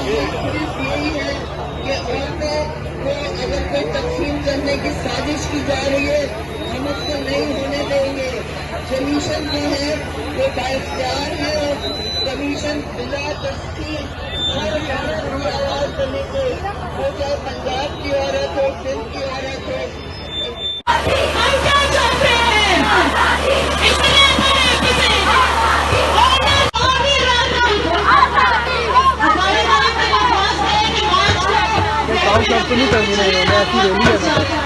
सिर्फ यही है कि औरतों को अगर कोई तकसीम करने की साजिश की जा रही है, हम उसको नहीं होने देंगे। कमीशन जो है वो बाइख्तियार है और कमीशन बिला तस्कीर हर औरत की आवाज बनेंगे, वो चाहे पंजाब की औरत हो, सिंध की औरत हो। तो नहीं करनी नहीं है, ऐसी रैली है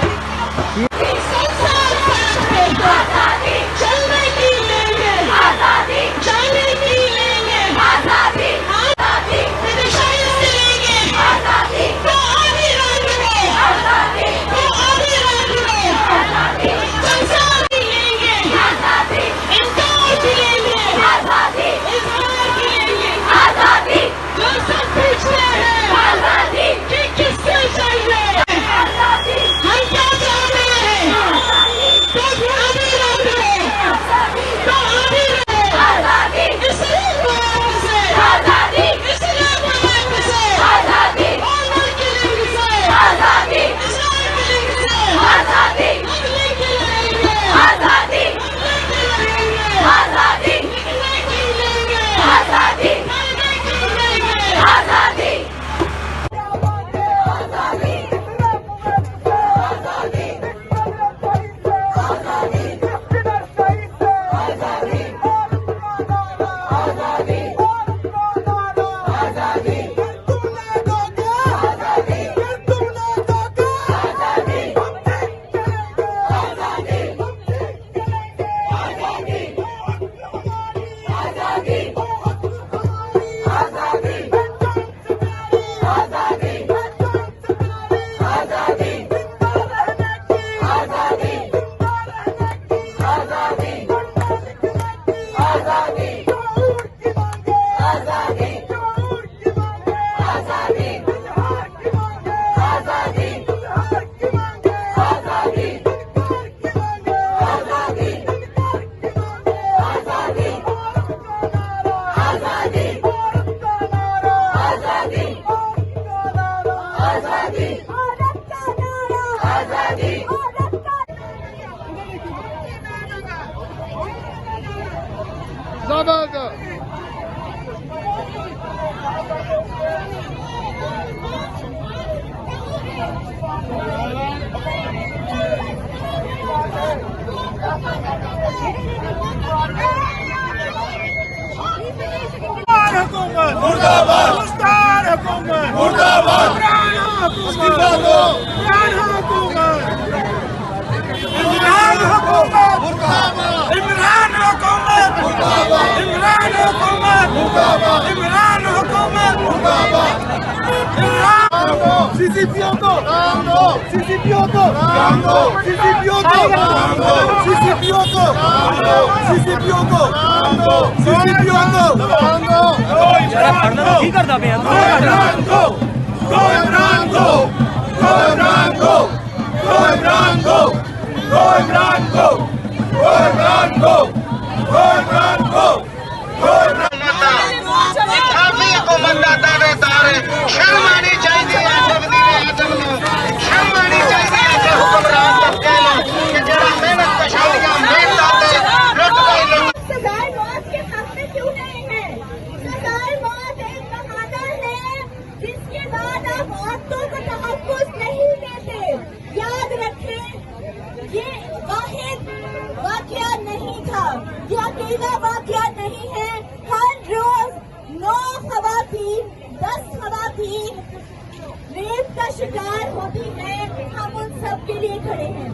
शिकार होती है, हम उन सब के लिए खड़े हैं।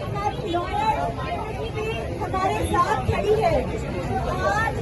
हमारी लॉयर भी हमारे साथ खड़ी है। आज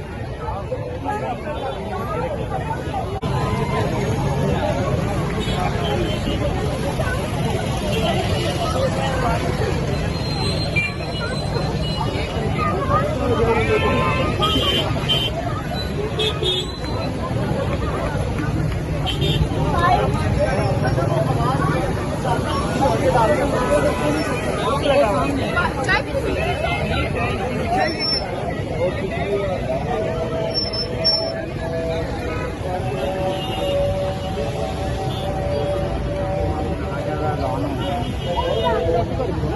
कर